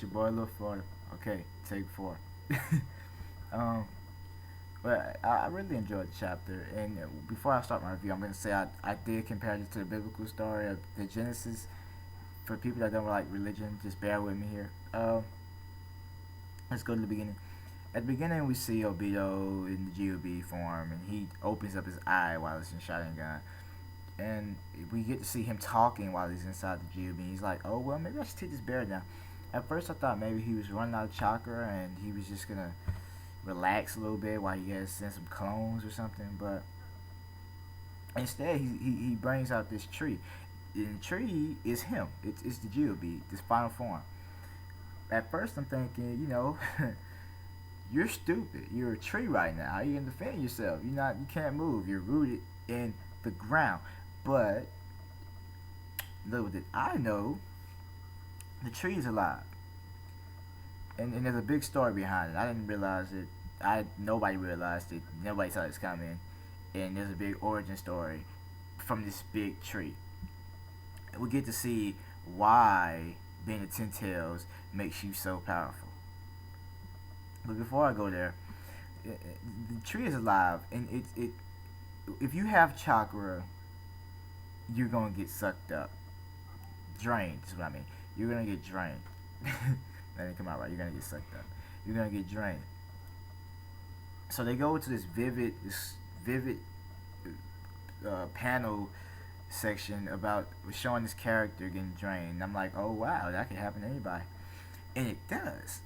your boy Lil Florida. Okay, take 4. um, but I really enjoyed the chapter. And before I start my review, I'm gonna say I did compare it to the biblical story of the Genesis. For people that don't like religion, just bear with me here. Let's go to the beginning. At the beginning, we see Obito in the GOB form, and he opens up his eye while he's in Sharingan. And we get to see him talking while he's inside the GOB. He's like, oh, well, maybe I should take this bear down. At first, I thought maybe he was running out of chakra and he was just going to relax a little bit while he has to send some clones or something. But instead, he brings out this tree. And the tree is him. It's the GOB, this final form. At first, I'm thinking, you're stupid. You're a tree right now. How you gonna defend yourself? You can't move. You're rooted in the ground. But little did I know, the tree is alive. And there's a big story behind it. I didn't realize it. Nobody realized it. Nobody saw this coming. And there's a big origin story from this big tree. We get to see why being a Ten Tails makes you so powerful. But before I go there, the tree is alive, and it if you have chakra, you're gonna get sucked up, drained. Is what I mean. You're gonna get drained. That didn't come out right. You're gonna get sucked up. You're gonna get drained. So they go to this vivid panel section about showing this character getting drained. And I'm like, oh wow, that could happen to anybody, and it does.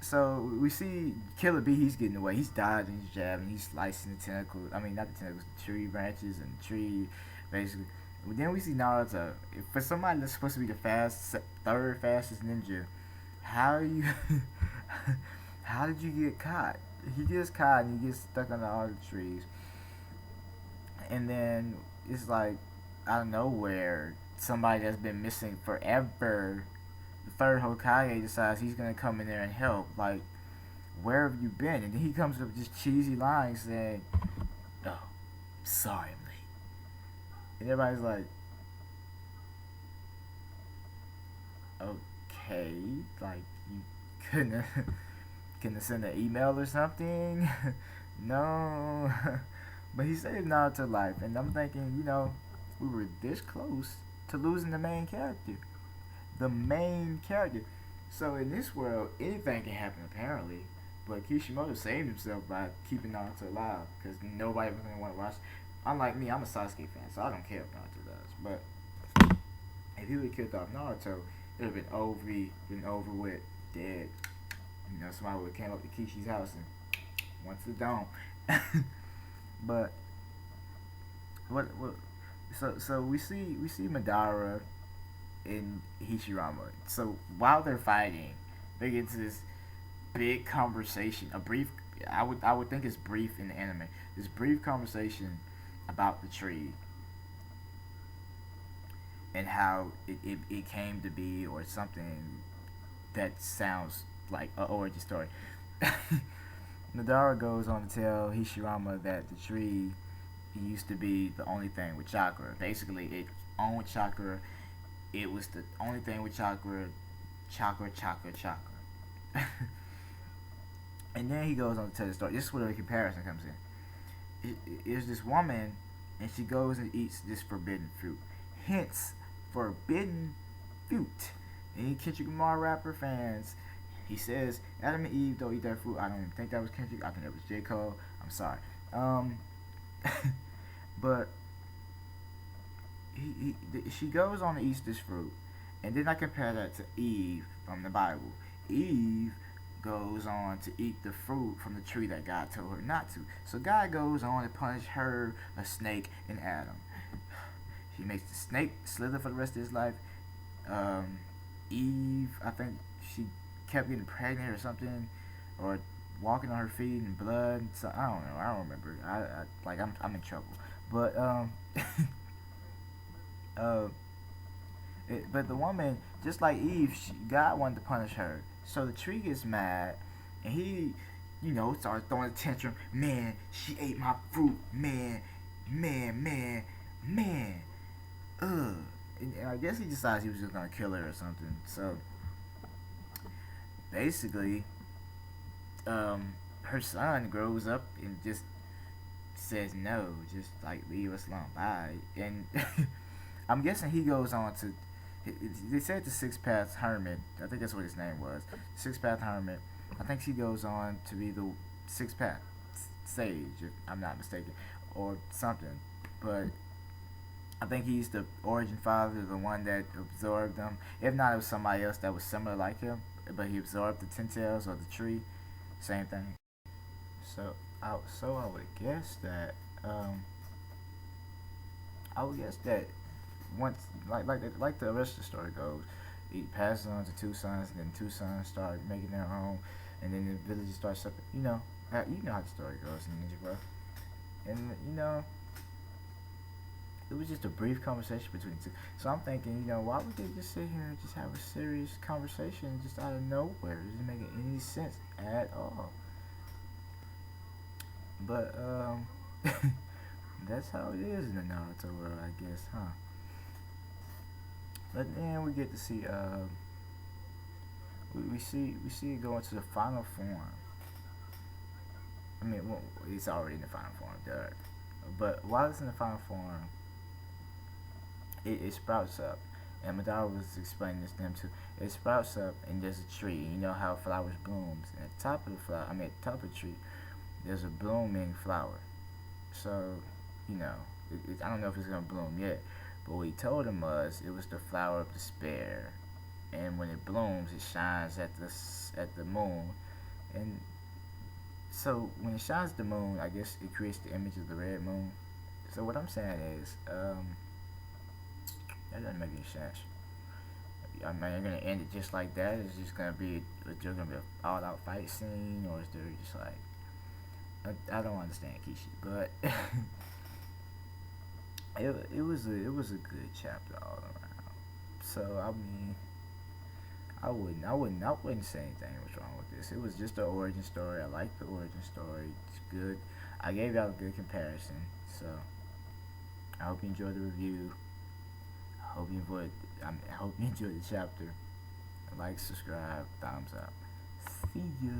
So we see Killer B. He's getting away. He's dodging, he's jabbing, he's slicing the tentacles. I mean, not the tentacles, the tree branches and the tree, basically. But then we see Naruto. For somebody that's supposed to be the third fastest ninja, how are you? How did you get caught? He gets caught and he gets stuck under all the trees. And then it's like out of nowhere, somebody that's been missing forever, the third Hokage, decides he's gonna come in there and help. Like, where have you been? And then he comes up with this cheesy line saying, "Oh, sorry, I'm late." And everybody's like, "Okay, like you couldn't can send an email or something?" No. But he saved Naruto's life, and I'm thinking, we were this close to losing the main character. The main character. So in this world, anything can happen apparently. But Kishimoto saved himself by keeping Naruto alive, because nobody was going to want to watch. Unlike me, I'm a Sasuke fan, so I don't care if Naruto does. But if he would have killed off Naruto, it would have been over with, dead. Somebody would have came up to Kishi's house and went to the dome. But what so we see Madara and Hashirama. So while they're fighting, they get into this big conversation. I would think it's brief in the anime. This brief conversation about the tree and how it came to be, or something that sounds like an origin story. Madara goes on to tell Hashirama that the tree used to be the only thing with chakra. Basically, it owned chakra. It was the only thing with chakra. Chakra. And then he goes on to tell the story. This is where the comparison comes in. There's this woman, and she goes and eats this forbidden fruit. Hence, forbidden fruit. Any Kendrick Lamar rapper fans, he says Adam and Eve don't eat that fruit. I don't even think that was Kendrick. I think that was J. Cole. I'm sorry. But she goes on to eat this fruit, and then I compare that to Eve from the Bible. Eve goes on to eat the fruit from the tree that God told her not to. So God goes on to punish her, a snake, and Adam. She makes the snake slither for the rest of his life. Eve, I think she kept getting pregnant or something, or walking on her feet in blood. So I don't know. I don't remember. I'm in trouble. But but the woman, just like Eve, God wanted to punish her. So the tree gets mad, and he, starts throwing a tantrum. Man, she ate my fruit. Man. Ugh. And I guess he decides he was just gonna kill her or something. So basically, her son grows up and just says no, just like leave us alone, bye. And I'm guessing he goes on to. They said the Six Path Hermit. I think that's what his name was. Six Path Hermit. I think he goes on to be the Six Path Sage, if I'm not mistaken, or something. But I think he's the origin father, the one that absorbed them. If not, it was somebody else that was similar like him, but he absorbed the ten tails or the tree. Same thing. So I would guess that I would guess that once like the rest of the story goes, he passes on to two sons, and then two sons start making their own, and then the village starts up. You know how the story goes in Ninja Bro, and it was just a brief conversation between the two. So I'm thinking, why would they just sit here and just have a serious conversation just out of nowhere? It doesn't make any sense at all. But that's how it is in the Naruto world, I guess, huh? But then we get to see we see it go into the final form. I mean, well, it's already in the final form, duh. But while it's in the final form, it sprouts up. And Madara was explaining this to them too. It sprouts up and there's a tree. You know how flowers blooms. And at the top of the flower, at the top of the tree, there's a blooming flower. So, I don't know if it's gonna bloom yet. But what he told him was it was the flower of despair. And when it blooms, it shines at the moon. And so when it shines at the moon, I guess it creates the image of the red moon. So what I'm saying is, that doesn't make any sense. I mean, you're gonna end it just like that? Is just gonna be, is there gonna be an all-out fight scene, or is there just like, I don't understand Kishi, but it was a good chapter all around. So I mean, I wouldn't say anything was wrong with this. It was just an origin story. I like the origin story. It's good. I gave y'all a good comparison. So I hope you enjoyed the review. I hope you enjoyed the chapter. Like, subscribe, thumbs up. See ya.